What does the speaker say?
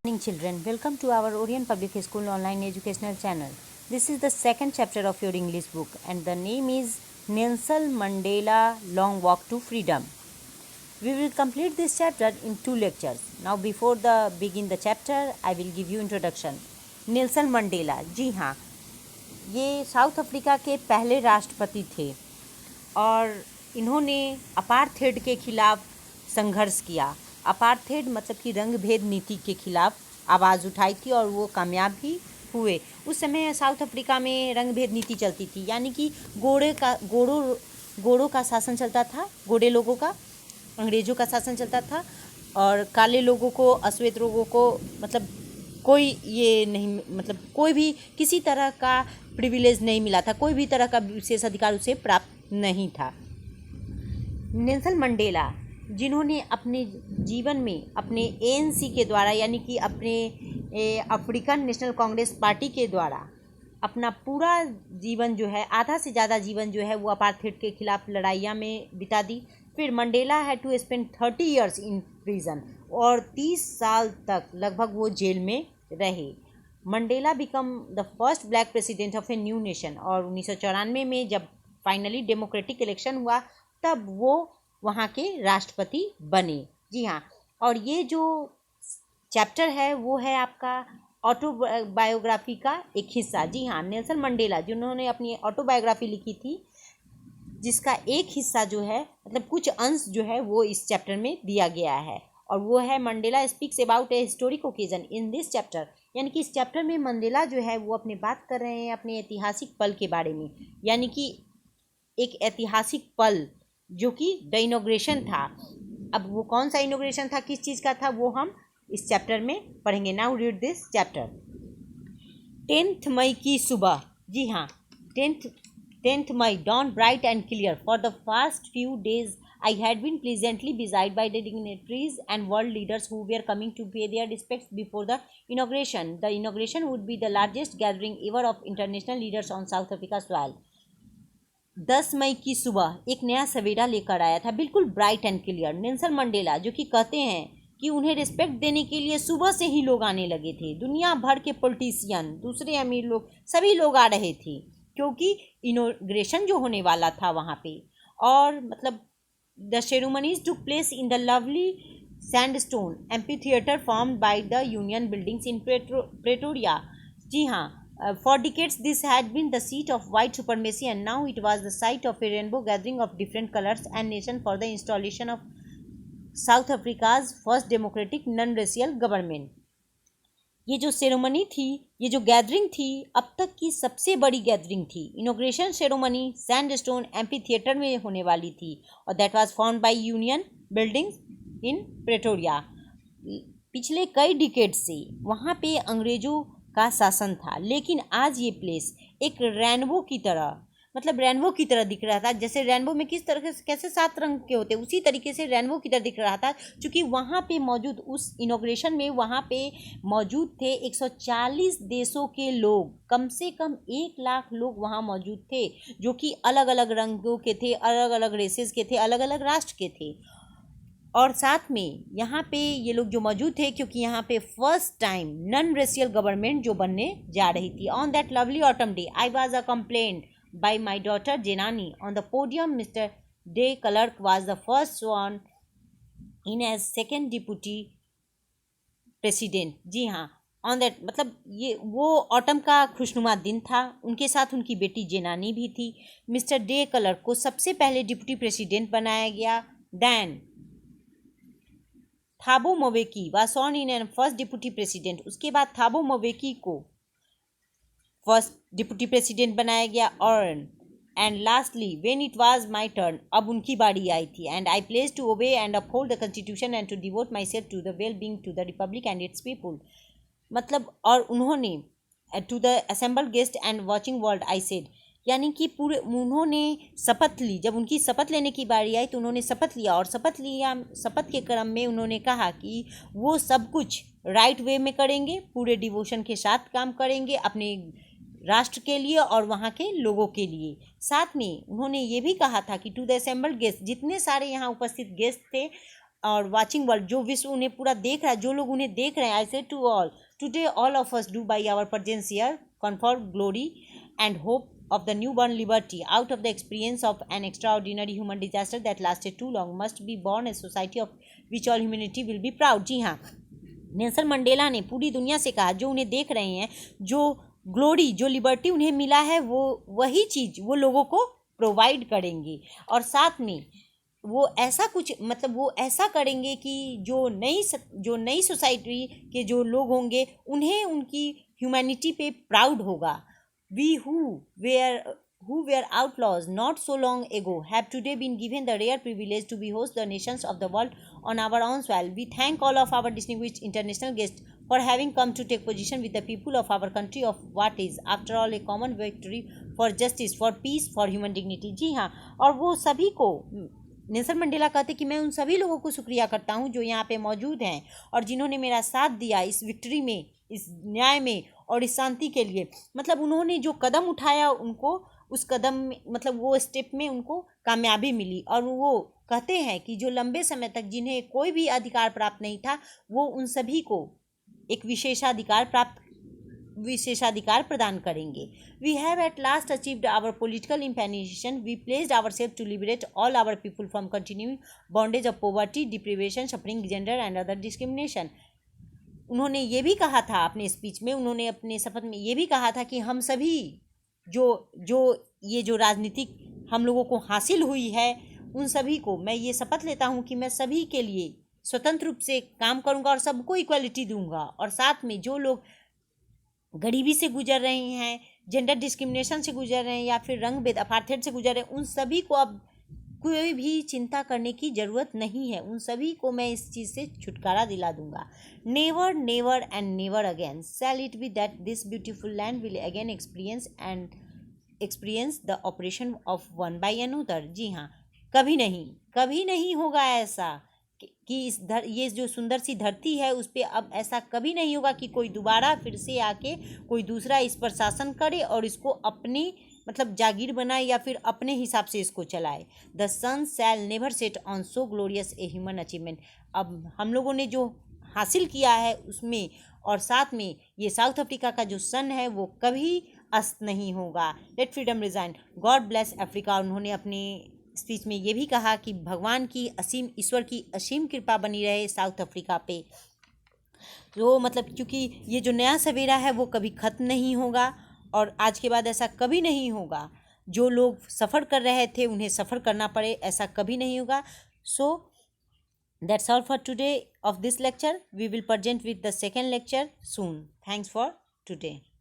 Morning children, welcome to our Orient Public School online educational channel. This is the second chapter of your English book and the name is Nelson Mandela Long Walk to Freedom. We will complete this chapter in 2 lectures. Now before the begin the chapter, I will give you introduction. Nelson Mandela, जी हाँ, ये south Africa के पहले राष्ट्रपति थे और इन्होंने apartheid के खिलाफ संघर्ष किया। अपार्थेड मतलब कि रंग भेद नीति के खिलाफ आवाज़ उठाई थी और वो कामयाब भी हुए। उस समय साउथ अफ्रीका में रंग भेद नीति चलती थी, यानी कि गोरों का शासन चलता था, गोरे लोगों का, अंग्रेज़ों का शासन चलता था और काले लोगों को, अश्वेत लोगों को मतलब कोई ये नहीं, मतलब कोई भी किसी तरह का प्रिविलेज नहीं मिला था, कोई भी तरह का विशेष अधिकार उसे प्राप्त नहीं था। नेल्सन मंडेला जिन्होंने अपने जीवन में अपने एएनसी के द्वारा, यानी कि अपने अफ्रीकन नेशनल कांग्रेस पार्टी के द्वारा अपना पूरा जीवन जो है, आधा से ज़्यादा जीवन जो है वो अपार्थेड के खिलाफ लड़ाइयाँ में बिता दी। फिर Mandela had to spend 30 years in prison और 30 साल तक लगभग वो जेल में रहे। Mandela become the first black president of a new nation और 1994 में जब फाइनली डेमोक्रेटिक इलेक्शन हुआ तब वो वहाँ के राष्ट्रपति बने। जी हाँ, और ये जो चैप्टर है वो है आपका ऑटोबायोग्राफी का एक हिस्सा। जी हाँ, नेल्सन मंडेला जिन्होंने अपनी ऑटोबायोग्राफी लिखी थी, जिसका एक हिस्सा जो है, मतलब कुछ अंश जो है वो इस चैप्टर में दिया गया है और वो है Mandela speaks about A historic occasion in this chapter. यानी कि इस चैप्टर में मंडेला जो है वो अपनी बात कर रहे हैं अपने ऐतिहासिक पल के बारे में, यानी कि एक ऐतिहासिक पल जो कि द इनॉग्रेशन था। अब वो कौन सा इनॉग्रेशन था, किस चीज़ का था, वो हम इस चैप्टर में पढ़ेंगे। Now read this chapter. 10 मई की सुबह, जी हाँ, 10th May dawned bright and clear. For the past few days, I had been pleasantly busied by the dignitaries and world leaders who were coming to pay their respects before the inauguration. The inauguration would be the largest gathering ever of international leaders on South Africa's soil. 10 मई की सुबह एक नया सवेरा लेकर आया था, बिल्कुल bright and clear. Nelson Mandela जो कि कहते हैं कि उन्हें रिस्पेक्ट देने के लिए सुबह से ही लोग आने लगे थे। दुनिया भर के पॉलिटिशियन, दूसरे अमीर लोग, सभी लोग आ रहे थे क्योंकि इनॉग्रेशन जो होने वाला था वहाँ पे। और मतलब the ceremonies took place in the lovely sandstone amphitheatre formed by the Union buildings in Pretoria. जी हाँ, for decades this had been the seat of white supremacy and now it was the site of a rainbow gathering of different colors and nation for the installation of South Africa's first democratic non-racial government. ये जो ceremony थी, ये जो gathering थी, अब तक की सबसे बड़ी गैदरिंग थी। Inauguration ceremony sandstone amphi theatre में होने वाली थी और that was formed by union buildings in Pretoria. पिछले कई डिकेड से वहाँ पे अंग्रेज़ों का शासन था, लेकिन आज ये प्लेस एक रेनबो की तरह, मतलब रेनबो की तरह दिख रहा था। जैसे रेनबो में किस तरह से कैसे 7 रंग के होते, उसी तरीके से रेनबो की तरह दिख रहा था, क्योंकि वहाँ पे मौजूद उस इनॉग्रेशन में वहाँ पे मौजूद थे 140 देशों के लोग, कम से कम 1 लाख लोग वहाँ मौजूद थे, जो कि अलग अलग रंगों के थे, अलग अलग रेसेस के थे, अलग अलग राष्ट्र के थे। और साथ में यहाँ पे ये लोग जो मौजूद थे क्योंकि यहाँ पे first time non racial government जो बनने जा रही थी। On that lovely autumn day I was accompanied by my daughter Zenani on the podium. Mister de Klerk was the first one in as second deputy president. जी हाँ, on that मतलब ये वो ऑटम का खुशनुमा दिन था। उनके साथ उनकी बेटी जेनानी भी थी। मिस्टर डे क्लर्क को सबसे पहले डिप्टी प्रेसिडेंट बनाया गया। Then Thabo Mbeki was sworn in and first deputy president. उसके बाद थाबो मोवेकी को फर्स्ट डिप्टी प्रेसिडेंट बनाया गया। और and lastly when it was my turn, अब उनकी बारी आई थी। And I place to obey and uphold the constitution and to devote myself to the well being to the republic and its people. मतलब और उन्होंने to the assembled guest and watching world I said, यानी कि पूरे उन्होंने शपथ ली। जब उनकी शपथ लेने की बारी आई तो उन्होंने शपथ लिया और शपथ के क्रम में उन्होंने कहा कि वो सब कुछ राइट वे में करेंगे, पूरे डिवोशन के साथ काम करेंगे अपने राष्ट्र के लिए और वहाँ के लोगों के लिए। साथ में उन्होंने ये भी कहा था कि टू द असेंबल्ड गेस्ट, जितने सारे यहाँ उपस्थित गेस्ट थे, और वाचिंग वर्ल्ड, जो विश्व उन्हें पूरा देख रहा है, जो लोग उन्हें देख रहे हैं, I say to all today all of us do by our presence here confer glory and hope of the newborn liberty out of the experience of an extraordinary human disaster that lasted too long must be born a society of which all humanity will be proud। जी हाँ, Nelson Mandela ने पूरी दुनिया से कहा, जो उन्हें देख रहे हैं, जो ग्लोरी, जो लिबर्टी उन्हें मिला है, वो वही चीज़ वो लोगों को प्रोवाइड करेंगे, और साथ में वो ऐसा कुछ, मतलब वो ऐसा करेंगे कि जो नई सोसाइटी के जो लोग होंगे उन्हें उनकी ह्यूमैनिटी पे प्राउड होगा। We who were outlaws not so long ago have today been given the rare privilege to be host the nations of the world on our own soil. We thank all of our distinguished international guests for having come to take position with the people of our country of what is, after all, a common victory for justice, for peace, for human dignity। जी हाँ, और वो सभी को, Nelson Mandela कहते कि मैं उन सभी लोगों को शुक्रिया करता हूँ जो यहाँ पे मौजूद हैं और जिन्होंने मेरा साथ दिया इस विक्ट्री में, इस न्याय में और इस शांति के लिए। मतलब उन्होंने जो कदम उठाया, उनको उस कदम में, मतलब वो स्टेप में उनको कामयाबी मिली। और वो कहते हैं कि जो लंबे समय तक जिन्हें कोई भी अधिकार प्राप्त नहीं था, वो उन सभी को एक विशेषाधिकार प्रदान करेंगे। We have at last achieved our political emancipation, we placed our self to liberate all our people from continuing bondage of poverty, deprivation, suffering, gender and other discrimination. उन्होंने ये भी कहा था अपने स्पीच में, उन्होंने अपने शपथ में ये भी कहा था कि हम सभी जो राजनीतिक हम लोगों को हासिल हुई है, उन सभी को मैं ये शपथ लेता हूँ कि मैं सभी के लिए स्वतंत्र रूप से काम करूँगा और सबको इक्वलिटी दूंगा। और साथ में जो लोग गरीबी से गुजर रहे हैं, जेंडर डिस्क्रिमिनेशन से गुजर रहे हैं या फिर रंग भेद अपार्थेड से गुजर रहे हैं, उन सभी को अब कोई भी चिंता करने की ज़रूरत नहीं है, उन सभी को मैं इस चीज़ से छुटकारा दिला दूंगा। Never never and never again shall it be that this beautiful land will again experience the oppression of one by another. जी हाँ, कभी नहीं होगा ऐसा कि ये जो सुंदर सी धरती है उस पर अब ऐसा कभी नहीं होगा कि कोई दोबारा फिर से आके कोई दूसरा इस पर शासन करे और इसको अपनी मतलब जागीर बनाए या फिर अपने हिसाब से इसको चलाए। The sun shall never set on so glorious a human achievement. अब हम लोगों ने जो हासिल किया है उसमें, और साथ में ये साउथ अफ्रीका का जो सन है वो कभी अस्त नहीं होगा। Let freedom reign, God bless Africa. उन्होंने अपने स्पीच में ये भी कहा कि भगवान की असीम, ईश्वर की असीम कृपा बनी रहे साउथ अफ्रीका पे। तो मतलब क्योंकि ये जो नया सवेरा है वो कभी ख़त्म नहीं होगा और आज के बाद ऐसा कभी नहीं होगा जो लोग सफ़र कर रहे थे उन्हें सफ़र करना पड़े, ऐसा कभी नहीं होगा। So that's all for today of this lecture. We will present with the second lecture soon. Thanks for today.